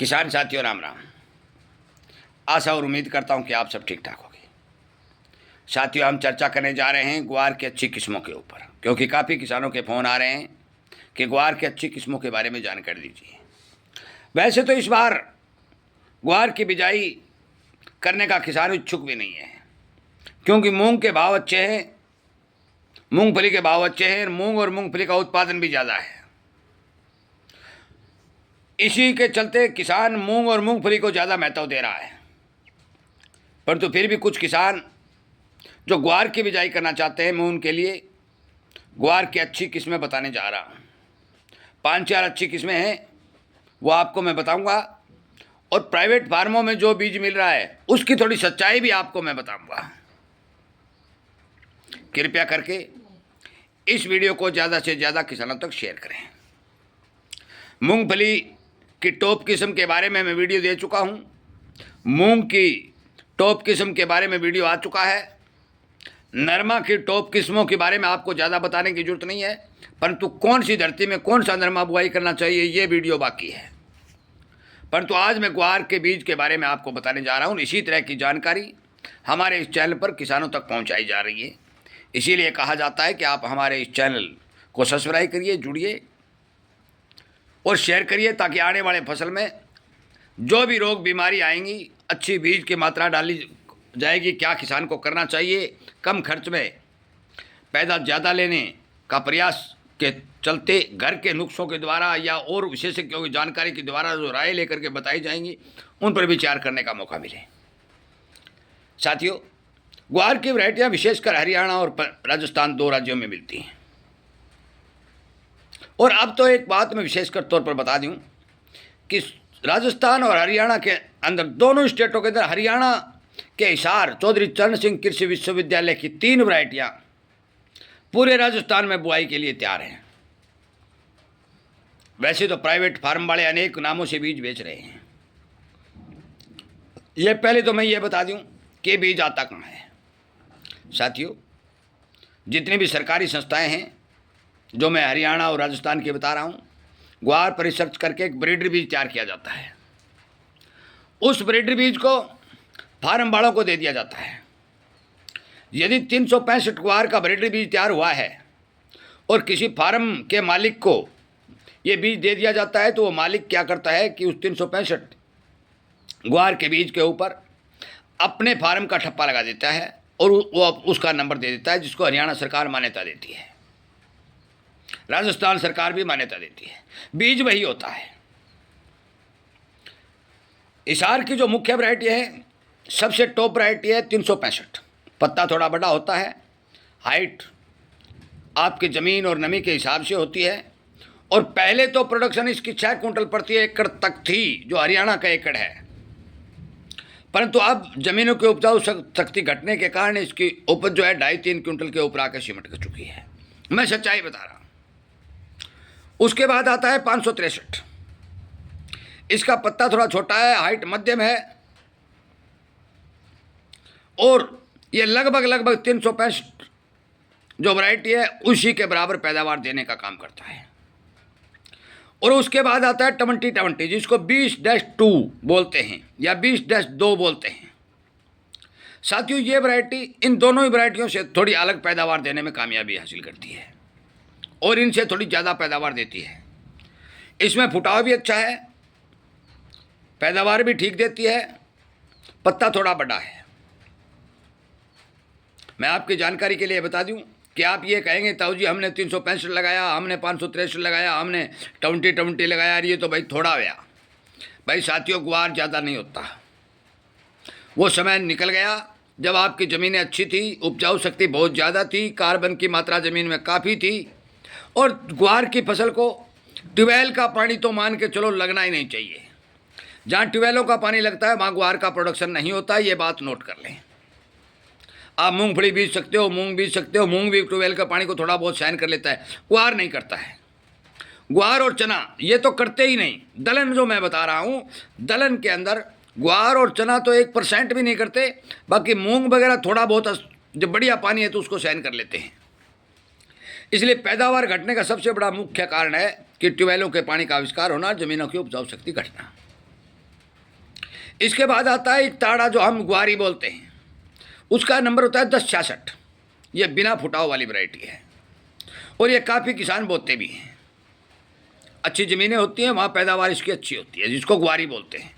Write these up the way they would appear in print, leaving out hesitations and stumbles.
किसान साथियों राम राम। आशा और उम्मीद करता हूं कि आप सब ठीक ठाक होंगे। साथियों, हम चर्चा करने जा रहे हैं ग्वार की अच्छी किस्मों के ऊपर, क्योंकि काफ़ी किसानों के फ़ोन आ रहे हैं कि ग्वार की अच्छी किस्मों के बारे में जानकारी दीजिए। वैसे तो इस बार ग्वार की बिजाई करने का किसान इच्छुक भी नहीं है, क्योंकि मूंग के भाव अच्छे हैं, मूंगफली के भाव अच्छे हैं, मूंग और मूंगफली का उत्पादन भी ज़्यादा है। इसी के चलते किसान मूंग और मूंगफली को ज़्यादा महत्व दे रहा है। परंतु फिर भी कुछ किसान जो ग्वार की बिजाई करना चाहते हैं, मैं उनके लिए ग्वार की अच्छी किस्में बताने जा रहा हूँ। 5-4 अच्छी किस्में हैं, वो आपको मैं बताऊंगा, और प्राइवेट फार्मों में जो बीज मिल रहा है उसकी थोड़ी सच्चाई भी आपको मैं बताऊंगा। कृपया करके इस वीडियो को ज़्यादा से ज़्यादा किसानों तक शेयर करें। मूंगफली की टॉप किस्म के बारे में मैं वीडियो दे चुका हूँ, मूंग की टॉप किस्म के बारे में वीडियो आ चुका है, नरमा की टॉप किस्मों के बारे में आपको ज़्यादा बताने की जरूरत नहीं है, परंतु कौन सी धरती में कौन सा नरमा बुआई करना चाहिए ये वीडियो बाकी है। परंतु आज मैं ग्वार के बीज के बारे में आपको बताने जा रहा हूँ। इसी तरह की जानकारी हमारे इस चैनल पर किसानों तक पहुँचाई जा रही है, इसीलिए कहा जाता है कि आप हमारे इस चैनल को सब्सक्राइब करिए, जुड़िए और शेयर करिए, ताकि आने वाले फसल में जो भी रोग बीमारी आएंगी, अच्छी बीज की मात्रा डाली जाएगी। क्या किसान को करना चाहिए, कम खर्च में पैदा ज़्यादा लेने का प्रयास के चलते घर के नुस्खों के द्वारा या और विशेषज्ञों की जानकारी के द्वारा जो राय लेकर के बताई जाएंगी, उन पर विचार करने का मौका मिले। साथियों, ग्वार की वैरायटियाँ विशेषकर हरियाणा और राजस्थान 2 राज्यों में मिलती हैं। और अब तो एक बात मैं विशेषकर तौर पर बता दूं कि राजस्थान और हरियाणा के अंदर, दोनों स्टेटों के अंदर, हरियाणा के हिसार चौधरी चरण सिंह कृषि विश्वविद्यालय की 3 वैरायटियाँ पूरे राजस्थान में बुआई के लिए तैयार हैं। वैसे तो प्राइवेट फार्म वाले अनेक नामों से बीज बेच रहे हैं। ये पहले तो मैं ये बता दूं कि बीज आता कहाँ है। साथियों, जितनी भी सरकारी संस्थाएं हैं जो मैं हरियाणा और राजस्थान की बता रहा हूँ, ग्वार पर रिसर्च करके एक ब्रीडर बीज तैयार किया जाता है। उस ब्रीडर बीज को फार्म वालों को दे दिया जाता है। यदि 365 ग्वार का ब्रीडर बीज तैयार हुआ है और किसी फार्म के मालिक को ये बीज दे दिया जाता है, तो वो मालिक क्या करता है कि उस 365 ग्वार के बीज के ऊपर अपने फार्म का ठप्पा लगा देता है और वो उसका नंबर दे देता है, जिसको हरियाणा सरकार मान्यता देती है, राजस्थान सरकार भी मान्यता देती है। बीज वही होता है। हिसार की जो मुख्य वैरायटी है, सबसे टॉप वैरायटी है 365। पत्ता थोड़ा बड़ा होता है, हाइट आपकी ज़मीन और नमी के हिसाब से होती है, और पहले तो प्रोडक्शन इसकी 6 कुंटल प्रति एकड़ तक थी, जो हरियाणा का एकड़ है। परंतु अब ज़मीनों की उपजाऊ शक्ति घटने के कारण इसकी उपज जो है 2.5-3 कुंटल के ऊपर आकर सिमट कर चुकी है। मैं सच्चाई बता रहा हूँ। उसके बाद आता है 563। इसका पत्ता थोड़ा छोटा है, हाइट मध्यम है, और ये लगभग 365 जो वैरायटी है उसी के बराबर पैदावार देने का काम करता है। और उसके बाद आता है 20-20, जिसको 20-2 बोलते हैं या 20-2 बोलते हैं। साथियों, ये वैरायटी इन दोनों ही वैरायटियों से थोड़ी अलग पैदावार देने में कामयाबी हासिल करती है और इनसे थोड़ी ज़्यादा पैदावार देती है। इसमें फुटाव भी अच्छा है, पैदावार भी ठीक देती है, पत्ता थोड़ा बड़ा है। मैं आपकी जानकारी के लिए बता दूं कि आप ये कहेंगे ताऊ जी हमने 365 लगाया, हमने 563 लगाया, हमने 20-20 लगाया, ये तो भाई थोड़ा गया। भाई साथियों, ग्वार ज़्यादा नहीं होता। वो समय निकल गया जब आपकी ज़मीनें अच्छी थी, उपजाऊ शक्ति बहुत ज़्यादा थी, कार्बन की मात्रा ज़मीन में काफ़ी थी, और ग्वार की फसल को ट्यूबवेल का पानी तो मान के चलो लगना ही नहीं चाहिए। जहाँ ट्यूबवेलों का पानी लगता है वहाँ ग्वार का प्रोडक्शन नहीं होता, ये बात नोट कर लें। आप मूंगफली बीज सकते हो, मूंग बीज सकते हो, मूंग भी ट्यूबवेल का पानी को थोड़ा बहुत सहन कर लेता है, ग्वार नहीं करता है। ग्वार और चना ये तो करते ही नहीं। दलहन जो मैं बता रहा हूँ, दलहन के अंदर ग्वार और चना तो 1% भी नहीं करते, बाकी मूंग वगैरह थोड़ा बहुत जब बढ़िया पानी है तो उसको सहन कर लेते हैं। इसलिए पैदावार घटने का सबसे बड़ा मुख्य कारण है कि ट्यूबवेलों के पानी का आविष्कार होना, जमीनों की उपजाऊ शक्ति घटना। इसके बाद आता है एक ताड़ा जो हम ग्वारी बोलते हैं, उसका नंबर होता है 1066। ये बिना फुटाव वाली वैरायटी है और ये काफ़ी किसान बोते भी हैं। अच्छी ज़मीनें होती हैं वहाँ पैदावार इसकी अच्छी होती है, जिसको ग्वारी बोलते हैं।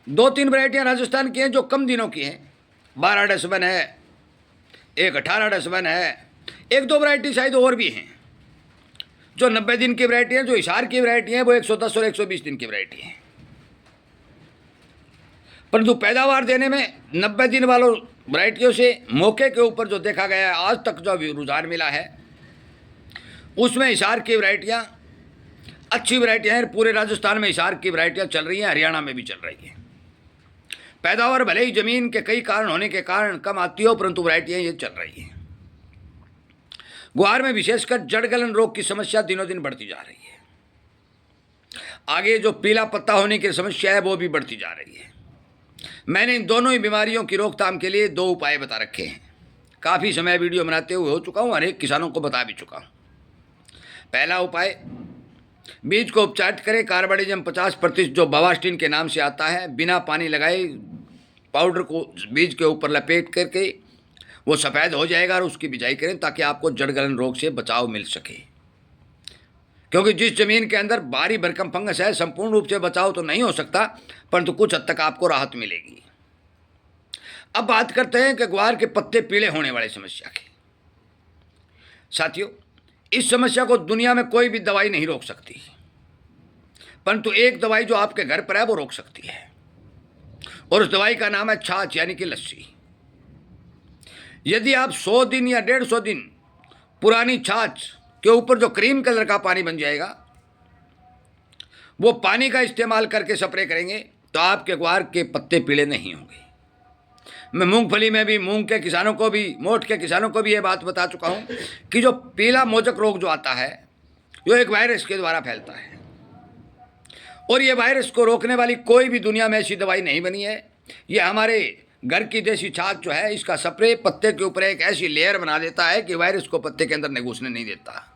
2-3 वैरायटियाँ राजस्थान की हैं जो कम दिनों की हैं। 12 डसबन है, एक 18 डसबन है, 1-2 वैरायटी शायद और भी हैं जो 90 दिन की वैरायटी है। जो हिसार की वैरायटी है वो 110 और 120 दिन की वैरायटी है। परंतु पैदावार देने में 90 दिन वालों वैरायटियों से मौके के ऊपर जो देखा गया है, आज तक जो रुझान मिला है, उसमें हिसार की वैरायटियाँ अच्छी वैरायटियाँ हैं। पूरे राजस्थान में हिसार की वैरायटियाँ चल रही हैं, हरियाणा में भी चल रही हैं। पैदावार भले ही ज़मीन के कई कारण होने के कारण कम आती हो, परंतु वैरायटियाँ ये चल रही हैं। ग्वार में विशेषकर जड़ गलन रोग की समस्या दिनों दिन बढ़ती जा रही है। आगे जो पीला पत्ता होने की समस्या है वो भी बढ़ती जा रही है। मैंने इन दोनों ही बीमारियों की रोकथाम के लिए 2 उपाय बता रखे हैं। काफ़ी समय वीडियो बनाते हुए हो चुका हूँ, अनेक किसानों को बता भी चुका हूँ। पहला उपाय, बीज को उपचारित करें। कार्बाइडिज्म 50% जो बवास्टिन के नाम से आता है, बिना पानी लगाए पाउडर को बीज के ऊपर लपेट करके वो सफ़ेद हो जाएगा और उसकी बिजाई करें ताकि आपको जड़ गलन रोग से बचाव मिल सके। क्योंकि जिस ज़मीन के अंदर भारी भरकम फंगस है, संपूर्ण रूप से बचाव तो नहीं हो सकता, परंतु कुछ हद तक आपको राहत मिलेगी। अब बात करते हैं कि ग्वार के पत्ते पीले होने वाली समस्या की। साथियों, इस समस्या को दुनिया में कोई भी दवाई नहीं रोक सकती, परंतु एक दवाई जो आपके घर पर है वो रोक सकती है, और उस दवाई का नाम है छाछ, यानी कि लस्सी। यदि आप 100 दिन या 150 दिन पुरानी छाछ के ऊपर जो क्रीम कलर का पानी बन जाएगा, वो पानी का इस्तेमाल करके स्प्रे करेंगे तो आपके ग्वार के पत्ते पीले नहीं होंगे। मैं मूंगफली में भी मूंग के किसानों को भी, मोठ के किसानों को भी ये बात बता चुका हूँ कि जो पीला मोचक रोग जो आता है, जो एक वायरस के द्वारा फैलता है, और ये वायरस को रोकने वाली कोई भी दुनिया में ऐसी दवाई नहीं बनी है। ये हमारे घर की देसी छाछ जो है, इसका स्प्रे पत्ते के ऊपर एक ऐसी लेयर बना देता है कि वायरस को पत्ते के अंदर घुसने नहीं देता।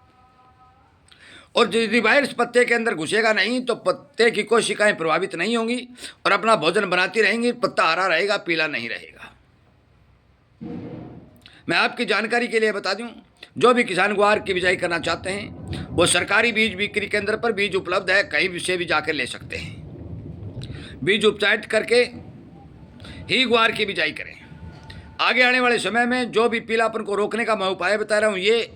और यदि वायरस पत्ते के अंदर घुसेगा नहीं तो पत्ते की कोशिकाएं प्रभावित नहीं होंगी और अपना भोजन बनाती रहेंगी। पत्ता हरा रहेगा, पीला नहीं रहेगा। मैं आपकी जानकारी के लिए बता दूं, जो भी किसान ग्वार की बिजाई करना चाहते हैं वो सरकारी बीज बिक्री केंद्र पर बीज उपलब्ध है, कहीं से भी जाकर ले सकते हैं। बीज उपचारित करके ही ग्वार की बिजाई करें। आगे आने वाले समय में जो भी पीलापन को रोकने का मैं उपाय बता रहा हूँ, ये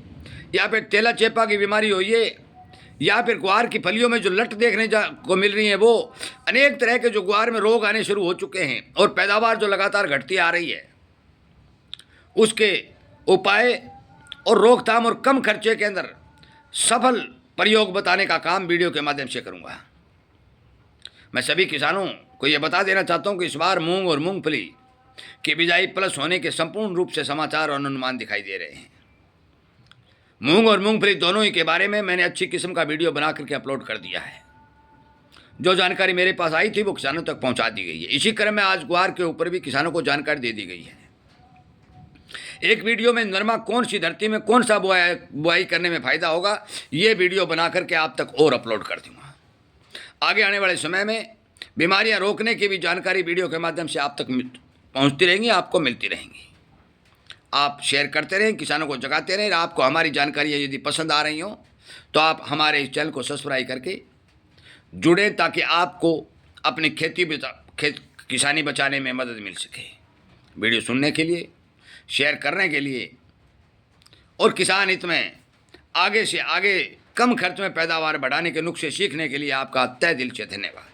या फिर तेला चेपा की बीमारी हो, ये या फिर ग्वार की फलियों में जो लट देखने को मिल रही है, वो अनेक तरह के जो ग्वार में रोग आने शुरू हो चुके हैं और पैदावार जो लगातार घटती आ रही है, उसके उपाय और रोकथाम और कम खर्चे के अंदर सफल प्रयोग बताने का काम वीडियो के माध्यम से करूंगा। मैं सभी किसानों को यह बता देना चाहता हूं कि इस बार मूंग और मूंगफली की बिजाई प्लस होने के संपूर्ण रूप से समाचार और अनुमान दिखाई दे रहे हैं। मूंग और मूंगफली दोनों ही के बारे में मैंने अच्छी किस्म का वीडियो बना करके अपलोड कर दिया है। जो जानकारी मेरे पास आई थी वो किसानों तक पहुंचा दी गई है। इसी क्रम में आज ग्वार के ऊपर भी किसानों को जानकारी दे दी गई है। एक वीडियो में नरमा कौन सी धरती में कौन सा बुआई करने में फ़ायदा होगा, ये वीडियो बना करके आप तक और अपलोड कर दूँगा। आगे आने वाले समय में बीमारियां रोकने की भी जानकारी वीडियो के माध्यम से आप तक पहुंचती रहेंगी, आपको मिलती रहेंगी। आप शेयर करते रहें, किसानों को जगाते रहें। आपको हमारी जानकारियाँ यदि पसंद आ रही हों तो आप हमारे इस चैनल को सब्सक्राइब करके जुड़ें ताकि आपको अपनी किसानी बचाने में मदद मिल सके। वीडियो सुनने के लिए, शेयर करने के लिए और किसान हित में आगे से आगे कम खर्च में पैदावार बढ़ाने के नुस्खे सीखने के लिए आपका तहे दिल से धन्यवाद।